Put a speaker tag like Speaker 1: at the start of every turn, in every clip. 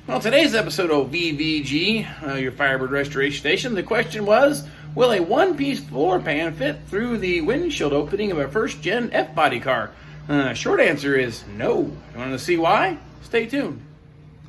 Speaker 1: Well, today's episode of VVG, your Firebird Restoration Station, the question was, will a one-piece floor pan fit through the windshield opening of a first-gen F-body car? Short answer is no. You want to see why? Stay tuned.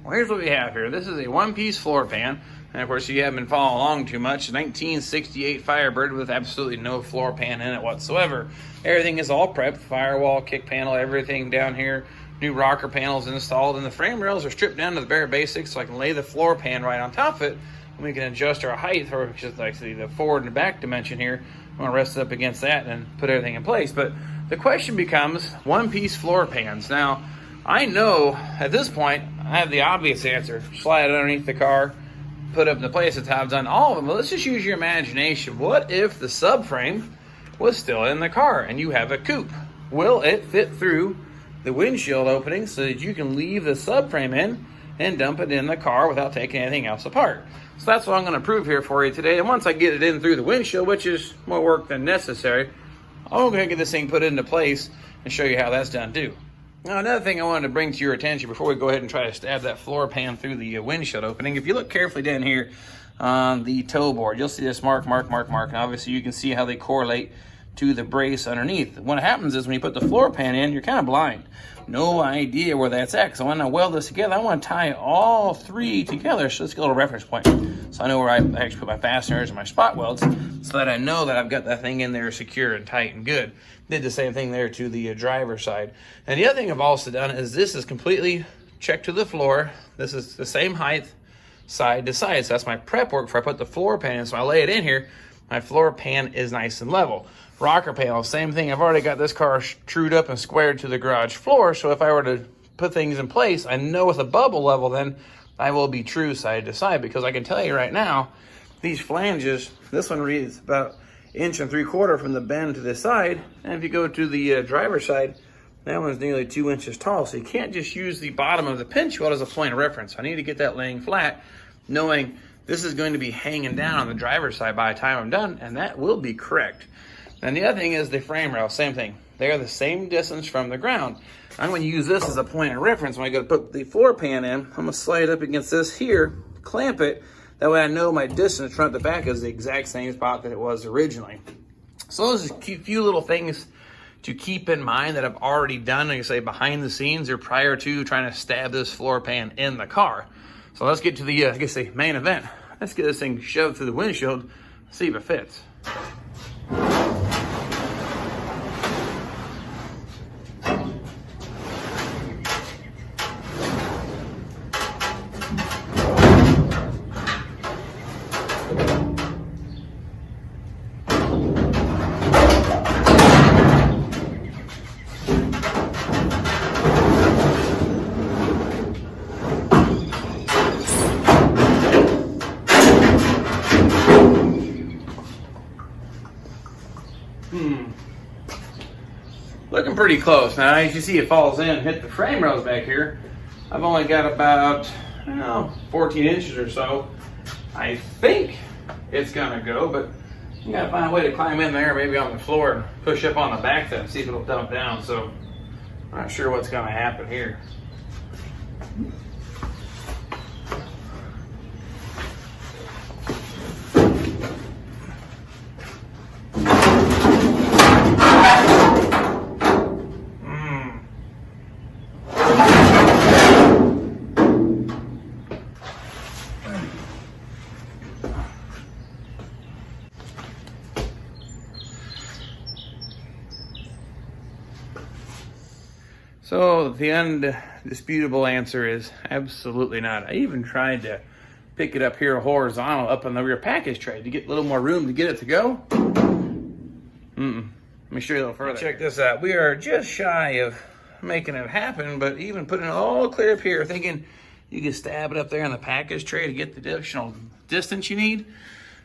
Speaker 1: Well, here's what we have here. This is a one-piece floor pan. And of course, you haven't been following along too much. 1968 Firebird with absolutely no floor pan in it whatsoever. Everything is all prepped. Firewall, kick panel, everything down here. New rocker panels installed, and the frame rails are stripped down to the bare basics, so I can lay the floor pan right on top of it, and we can adjust our height, or just like the forward and back dimension here. I'm going to rest it up against that and put everything in place. But the question becomes one-piece floor pans. Now, I know at this point, I have the obvious answer. Slide it underneath the car, put it up in the place. That's how I've done all of them. But let's just use your imagination. What if the subframe was still in the car and you have a coupe? Will it fit through the windshield opening so that you can leave the subframe in and dump it in the car without taking anything else apart? So that's what I'm going to prove here for you today. And once I get it in through the windshield, which is more work than necessary, I'm going to get this thing put into place and show you how that's done too. Now, another thing I wanted to bring to your attention before we go ahead and try to stab that floor pan through the windshield opening, if you look carefully down here on the toe board, you'll see this mark. And obviously you can see how they correlate to the brace underneath. What happens is when you put the floor pan in, you're kind of blind. No idea where that's at. So when I weld this together, I want to tie all three together. So let's get a little reference point. So I know where I actually put my fasteners and my spot welds so that I know that I've got that thing in there secure and tight and good. Did the same thing there to the driver's side. And the other thing I've also done is this is completely checked to the floor. This is the same height side to side. So that's my prep work before I put the floor pan in. So I lay it in here. My floor pan is nice and level. Rocker panel, same thing. I've already got this car trued up and squared to the garage floor, so if I were to put things in place, I know with a bubble level, then I will be true side to side, because I can tell you right now, these flanges, this one reads about 1 3/4 from the bend to the side, and if you go to the driver's side, that one's nearly 2 inches tall, so you can't just use the bottom of the pinch weld as a point of reference. I need to get that laying flat, knowing this is going to be hanging down on the driver's side by the time I'm done, and that will be correct. And the other thing is the frame rail, same thing. They are the same distance from the ground. I'm going to use this as a point of reference when I go to put the floor pan in. I'm going to slide it up against this here, clamp it. That way I know my distance front to back is the exact same spot that it was originally. So those are a few little things to keep in mind that I've already done, like I say, behind the scenes or prior to trying to stab this floor pan in the car. So let's get to the, I guess, the main event. Let's get this thing shoved through the windshield, see if it fits. Looking pretty close. Now, as you see, it falls in, hit the frame rails back here. I've only got about 14 inches or so. I think it's gonna go, but you gotta find a way to climb in there, maybe on the floor, and push up on the back then, see if it'll dump down. So, I'm not sure what's gonna happen here. So the undisputable answer is absolutely not. I even tried to pick it up here horizontal up on the rear package tray to get a little more room to get it to go. Let me show you a little further. Check this out. We are just shy of making it happen, but even putting it all clear up here, thinking you can stab it up there on the package tray to get the additional distance you need.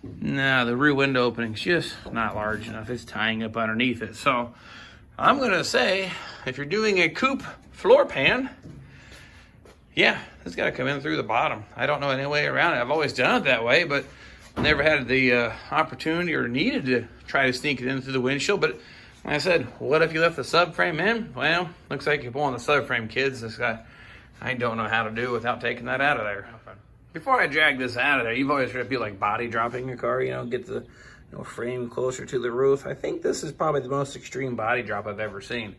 Speaker 1: No, the rear window opening's just not large enough. It's tying up underneath it. So I'm gonna say, if you're doing a coupe floor pan, yeah, it's gotta come in through the bottom. I don't know any way around it. I've always done it that way, but never had the opportunity or needed to try to sneak it in through the windshield. But like I said, what if you left the subframe in? Well, looks like you're pulling the subframe, kids. It's got I don't know how to do it without taking that out of there. Okay. Before I drag this out of there, you've always heard of people like body dropping your car, get the frame closer to the roof. I think this is probably the most extreme body drop I've ever seen.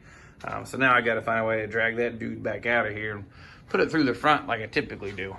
Speaker 1: So now I got to find a way to drag that dude back out of here and put it through the front like I typically do.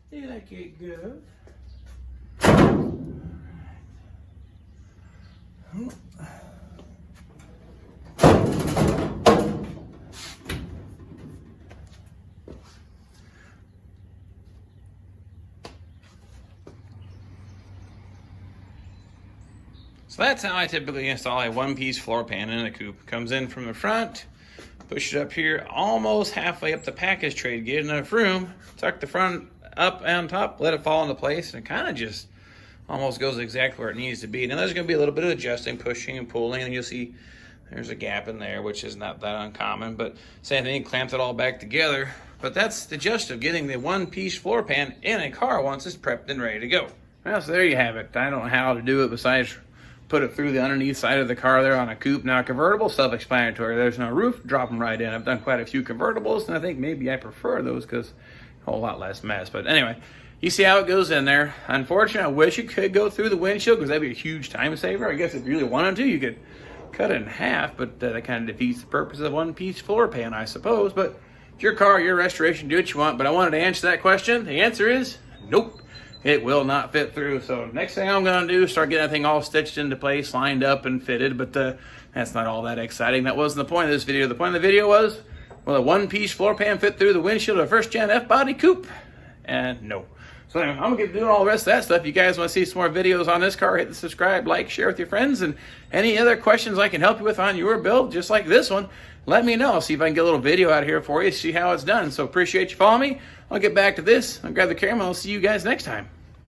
Speaker 1: Did I get good? So that's how I typically install a one-piece floor pan in a coupe. Comes in from the front, push it up here almost halfway up the package tray to get enough room, tuck the front up on top, let it fall into place, and it kind of just almost goes exactly where it needs to be. Now there's going to be a little bit of adjusting, pushing and pulling, and you'll see there's a gap in there, which is not that uncommon, but same thing, clamp it all back together. But that's the gist of getting the one-piece floor pan in a car once it's prepped and ready to go. Well, so there you have it. I don't know how to do it besides put it through the underneath side of the car there on a coupe. Now, a convertible, self-explanatory. There's no roof, drop them right in. I've done quite a few convertibles, and I think maybe I prefer those because a whole lot less mess. But anyway, you see how it goes in there. Unfortunately, I wish it could go through the windshield because that'd be a huge time saver. I guess if you really wanted to, you could cut it in half, but that kind of defeats the purpose of one-piece floor pan, I suppose. But it's your car, your restoration, do what you want. But I wanted to answer that question. The answer is nope. It will not fit through. So next thing I'm going to do is start getting that thing all stitched into place, lined up and fitted. But that's not all that exciting. That wasn't the point of this video. The point of the video was, will a one-piece floor pan fit through the windshield of a first-gen F-body coupe? And no. So anyway, I'm going to get doing all the rest of that stuff. If you guys want to see some more videos on this car, hit the subscribe, like, share with your friends. And any other questions I can help you with on your build, just like this one, let me know. I'll see if I can get a little video out here for you, see how it's done. So appreciate you following me. I'll get back to this. I'll grab the camera. I'll see you guys next time.